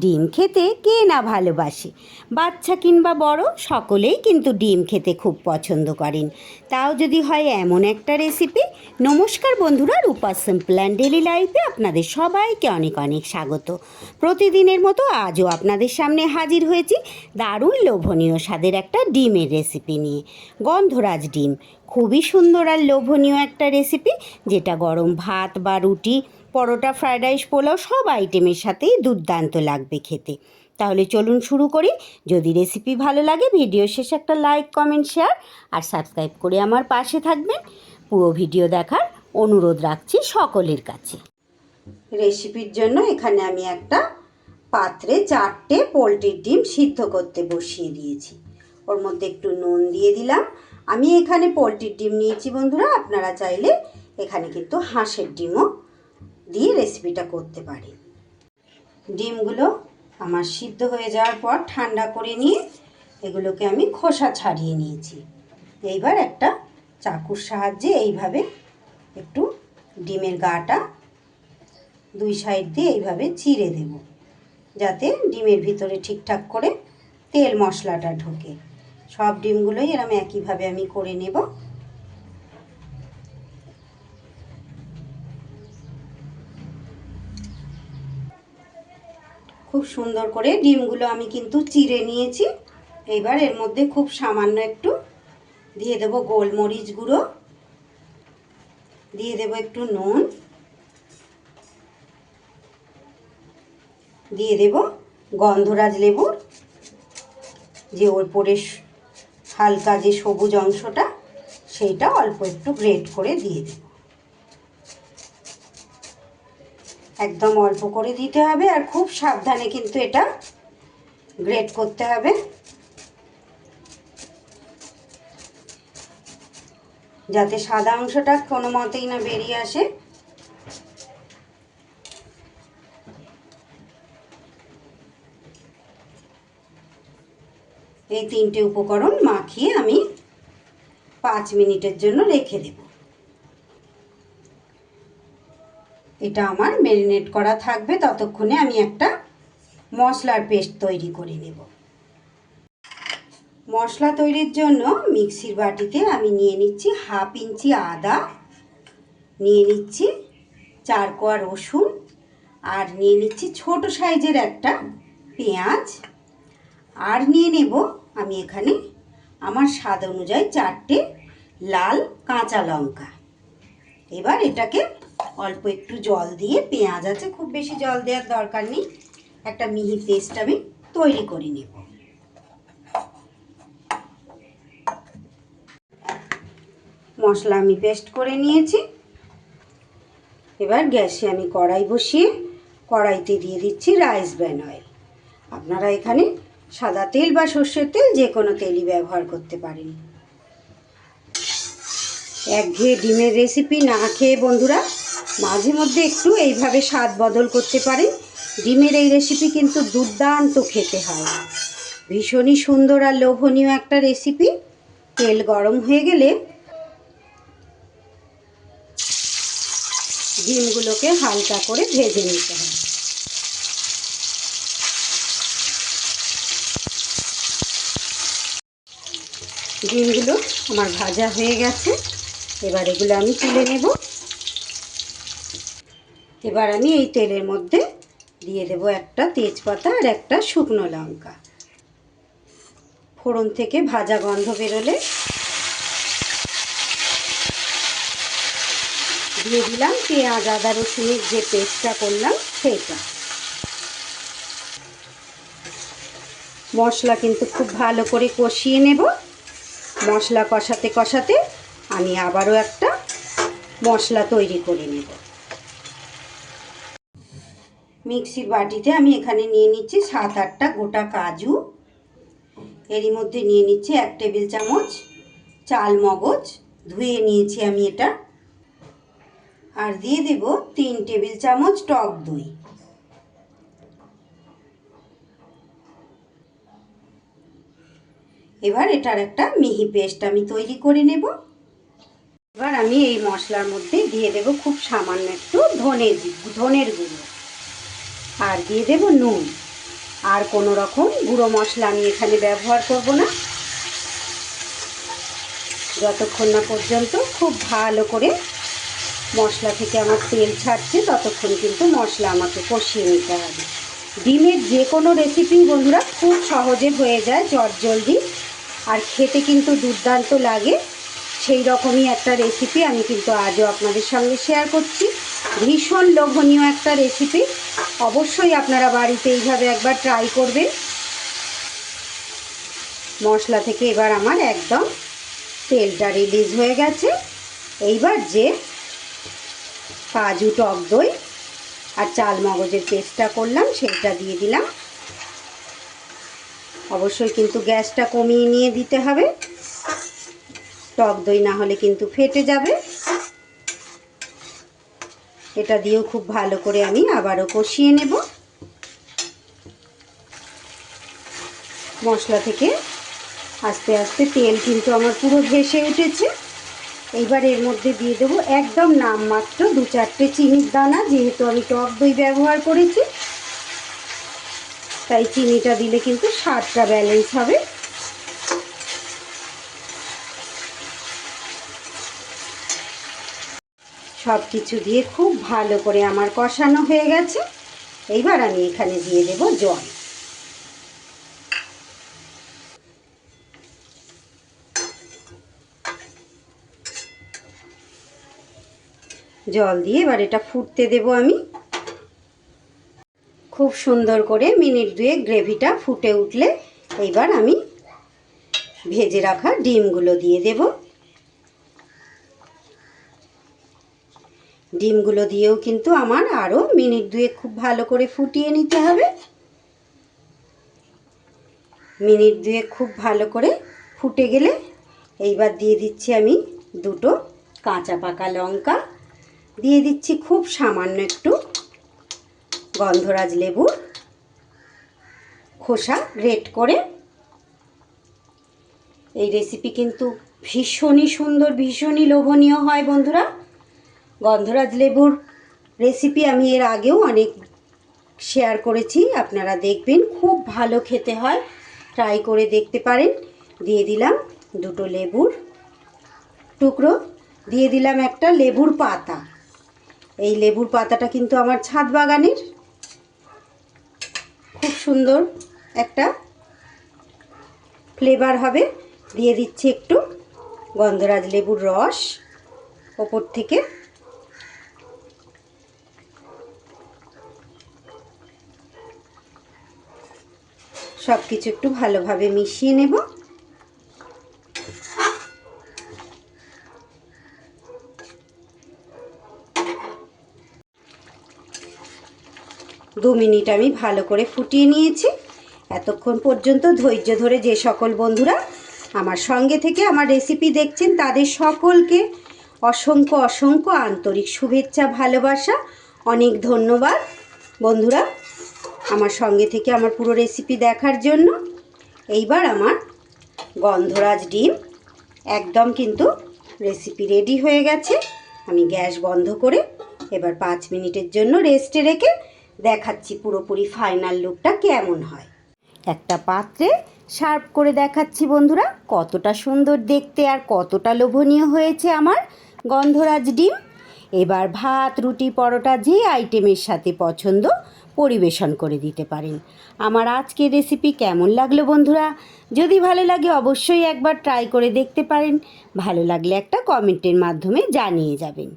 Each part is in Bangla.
ডিম খেতে কে না ভালোবাসে? বাচ্চা কিংবা বড় সকলেই কিন্তু ডিম খেতে খুব পছন্দ করেন। তাও যদি হয় এমন একটা রেসিপি। নমস্কার বন্ধুরা, রূপা সিম্পল অ্যান্ড ডেলি লাইফে আপনাদের সবাইকে অনেক অনেক স্বাগত। প্রতিদিনের মতো আজও আপনাদের সামনে হাজির হয়েছি দারুণ লোভনীয় স্বাদের একটা ডিমের রেসিপি নিয়ে। গন্ধরাজ ডিম খুবই সুন্দর আর লোভনীয় একটা রেসিপি, যেটা গরম ভাত বা রুটি, পরোটা, ফ্রায়েড রাইস, পোলাও সব আইটেমের সাথেই দুর্দান্ত লাগবে খেতে। তাহলে চলুন শুরু করি। যদি রেসিপি ভালো লাগে ভিডিও শেষে একটা লাইক, কমেন্ট, শেয়ার আর সাবস্ক্রাইব করে আমার পাশে থাকবেন। পুরো ভিডিও দেখার অনুরোধ রাখছি সকলের কাছে। রেসিপির জন্য এখানে আমি একটা পাত্রে 4টে পোলট্রির ডিম সিদ্ধ করতে বসিয়ে দিয়েছি। ওর মধ্যে একটু নুন দিয়ে দিলাম। আমি এখানে পোলট্রির ডিম নিয়েছি বন্ধুরা, আপনারা চাইলে এখানে কিন্তু হাঁসের ডিমও দিয়ে রেসিপিটা করতে পারি। ডিমগুলো আমার সিদ্ধ হয়ে যাওয়ার পর ঠান্ডা করে নিয়ে এগুলোকে আমি খোসা ছাড়িয়ে নিয়েছি। এইবার একটা চাকুর সাহায্যে এইভাবে একটু ডিমের গাটা দুই সাইড দিয়ে এইভাবে চিড়ে দেব, যাতে ডিমের ভিতরে ঠিকঠাক করে তেল মশলাটা ঢোকে। সব ডিমগুলোই এরকম একইভাবে আমি করে নেব। খুব সুন্দর করে ডিমগুলো আমি কিন্তু চিড়ে নিয়েছি। এইবার এর মধ্যে খুব সামান্য একটু দিয়ে দেব গোলমরিচ গুঁড়ো, দিয়ে দেব একটু নুন, দিয়ে দেব গন্ধরাজ লেবুর যে ওপরে হালকা যে সবুজ অংশটা, সেইটা অল্প একটু গ্রেট করে দিয়ে দেব। একদম অল্প করে দিতে হবে আর খুব সাবধানে কিন্তু এটা গ্রেট করতে হবে, যাতে সাদা অংশটা কোনো মতেই না বেরিয়ে আসে। এই 3টে উপকরণ মাখিয়ে আমি 5 মিনিটের জন্য রেখে দেব। এটা আমার ম্যারিনেট করা থাকবে, ততক্ষণে আমি একটা মশলার পেস্ট তৈরি করে নেব। মশলা তৈরির জন্য মিক্সির বাটিতে আমি নিয়ে নিচ্ছি 1/2 ইঞ্চি আদা, নিয়ে নিচ্ছি 4 কোয়া রসুন, আর নিয়ে নিচ্ছি ছোট সাইজের একটা পেঁয়াজ, আর নিয়ে নেব আমি এখানে আমার স্বাদ অনুযায়ী 4টে লাল কাঁচা লঙ্কা। এবার এটাকে অল্প একটু জল দিয়ে, পেঁয়াজ আছে খুব বেশি জল দেওয়ার দরকার নেই, একটা মিহি পেস্ট আমি তৈরি করে নেব। মশলা আমি পেস্ট করে নিয়েছি। এবার গ্যাসে আমি কড়াই বসিয়ে কড়াইতে দিয়ে দিচ্ছি রাইস ব্র্যান অয়েল। আপনারা এখানে সাদা তেল বা সর্ষের তেল যে কোনো তেলই ব্যবহার করতে পারেন। একঘেয়ে ডিমের রেসিপি না খেয়ে বন্ধুরা মাঝে মধ্যে একটু এইভাবে স্বাদ বদল করতে পারেন। ডিমের এই রেসিপি কিন্তু দুর্দান্ত খেতে হয়, ভীষণই সুন্দর আর লোভনীয় একটা রেসিপি। তেল গরম হয়ে গেলে ডিমগুলোকে হালকা করে ভেজে নিতে হবে। ডিমগুলো আমার ভাজা হয়ে গেছে, এবার এগুলো আমি তুলে নেব। এবার আমি এই তেলের মধ্যে দিয়ে দেব একটা তেজপাতা আর একটা শুকনো লঙ্কা। ফোড়ন থেকে ভাজা গন্ধ বেরোলে দিয়ে দিলাম পেঁয়াজ, আদা, রসুনের যে পেস্টটা করলাম সেটা। মশলা কিন্তু খুব ভালো করে কষিয়ে নেব। মশলা কষাতে কষাতে আমি আবারও একটা মশলা তৈরি করে নেব। মিক্সির বাটিতে আমি এখানে নিয়ে নিচ্ছি 7-8টা গোটা কাজু, এরই মধ্যে নিয়ে নিচ্ছি 1 টেবিল চামচ চাল মগজ, ধুয়ে নিয়েছি আমি এটা, আর দিয়ে দেব 3 টেবিল চামচ টক দই। এবার এটার একটা মিহি পেস্ট আমি তৈরি করে নেব। এবার আমি এই মশলার মধ্যে দিয়ে দেব খুব সামান্য একটু ধনের গুঁড়ো, আর দিয়ে দেব নুন। আর কোনো রকম গুঁড়ো মশলা আমি এখানে ব্যবহার করব না। যতক্ষণ না পর্যন্ত খুব ভালো করে মশলা থেকে আমার তেল ছাড়ছে ততক্ষণ কিন্তু মশলা আমাকে কষিয়ে নিতে হবে। ডিমের যে কোনো রেসিপি বন্ধুরা খুব সহজে হয়ে যায়, চটজলদি, আর খেতে কিন্তু দুর্দান্ত লাগে। সেই রকমই একটা রেসিপি আমি কিন্তু আজও আপনাদের সঙ্গে শেয়ার করছি। ভীষণ লোভনীয় একটা রেসিপি, অবশ্যই আপনারা বাড়িতে এইভাবে একবার ট্রাই করবেন। মশলা থেকে এবার আমার একদম তেলটা রিলিজ হয়ে গেছে। এইবার যে কাজু, টক দই আর চাল মগজের পেস্টটা করলাম সেটা দিয়ে দিলাম। অবশ্যই কিন্তু গ্যাসটা কমিয়ে নিয়ে দিতে হবে, টক দই না হলে কিন্তু ফেটে যাবে। এটা দিয়েও খুব ভালো করে আমি আবারও কষিয়ে নেব। মশলা থেকে আস্তে আস্তে তেল কিন্তু আমার পুরো ভেসে উঠেছে। এইবার এর মধ্যে দিয়ে দেবো একদম নামমাত্র 2-4টে চিনির দানা। যেহেতু আমি টক দই ব্যবহার করেছি তাই চিনিটা দিলে কিন্তু স্বাদটা ব্যালেন্স হবে। সব কিছু দিয়ে খুব ভালো করে আমার কষানো হয়ে গেছে। এইবার আমি এখানে দিয়ে দেব জল। জল দিয়ে এবার এটা ফুটতে দেব আমি। খুব সুন্দর করে মিনিট 2 গ্রেভিটা ফুটে উঠলে এইবার আমি ভেজে রাখা ডিমগুলো দিয়ে দেব। ডিমগুলো দিয়েও কিন্তু আমার আরও মিনিট 2 খুব ভালো করে ফুটিয়ে নিতে হবে। মিনিট 2 খুব ভালো করে ফুটে গেলে এইবার দিয়ে দিচ্ছি আমি 2টো কাঁচা পাকা লঙ্কা, দিয়ে দিচ্ছি খুব সামান্য একটু গন্ধরাজ লেবুর খোসা গ্রেট করে। এই রেসিপি কিন্তু ভীষণই সুন্দর, ভীষণই লোভনীয় হয় বন্ধুরা। গন্ধরাজ লেবুর রেসিপি আমি এর আগেও অনেক শেয়ার করেছি, আপনারা দেখবেন, খুব ভালো খেতে হয়, ট্রাই করে দেখতে পারেন। দিয়ে দিলাম 2টো লেবুর টুকরো, দিয়ে দিলাম একটা লেবুর পাতা। এই লেবুর পাতাটা কিন্তু আমার ছাদ বাগানের, খুব সুন্দর একটা ফ্লেভার হবে। দিয়ে দিচ্ছি একটু গন্ধরাজ লেবুর রস ওপর থেকে। সব কিছু একটু ভালোভাবে মিশিয়ে নেব। 2 মিনিট আমি ভালো করে ফুটিয়ে নিয়েছি। এতক্ষণ পর্যন্ত ধৈর্য ধরে যে সকল বন্ধুরা আমার সঙ্গে থেকে আমার রেসিপি দেখছেন তাদের সকলকে অসংখ্য অসংখ্য আন্তরিক শুভেচ্ছা, ভালোবাসা, অনেক ধন্যবাদ বন্ধুরা আমার সঙ্গে থেকে আমার পুরো রেসিপি দেখার জন্য। এইবার আমার গন্ধরাজ ডিম একদম কিন্তু রেসিপি রেডি হয়ে গেছে। আমি গ্যাস বন্ধ করে এবার 5 মিনিটের জন্য রেস্টে রেখে দেখাচ্ছি পুরোপুরি ফাইনাল লুকটা কেমন হয়। একটা পাত্রে সার্ভ করে দেখাচ্ছি বন্ধুরা কতটা সুন্দর দেখতে আর কতটা লোভনীয় হয়েছে আমার গন্ধরাজ ডিম। এবার ভাত, রুটি, পরোটা যে আইটেমের সাথে পছন্দ পরিবেশন করে দিতে পারেন। আমার আজকের রেসিপি কেমন লাগলো বন্ধুরা? যদি ভালো লাগে অবশ্যই একবার ট্রাই করে দেখতে পারেন। ভালো লাগলে একটা কমেন্টের মাধ্যমে জানিয়ে যাবেন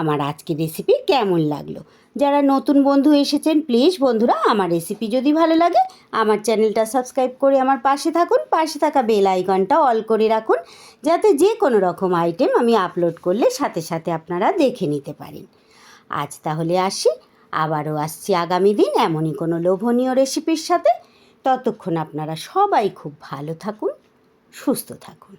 আমার আজকের রেসিপি কেমন লাগলো। যারা নতুন বন্ধু এসেছেন প্লিজ বন্ধুরা আমার রেসিপি যদি ভালো লাগে আমার চ্যানেলটা সাবস্ক্রাইব করে আমার পাশে থাকুন, পাশে থাকা বেল আইকনটা অল করে রাখুন যাতে যে কোনো রকম আইটেম আমি আপলোড করলে সাথে সাথে আপনারা দেখে নিতে পারেন। আজ তাহলে আসি, আবারও আসছি আগামী দিন এমনই কোনো লোভনীয় রেসিপির সাথে। ততক্ষণ আপনারা সবাই খুব ভালো থাকুন, সুস্থ থাকুন।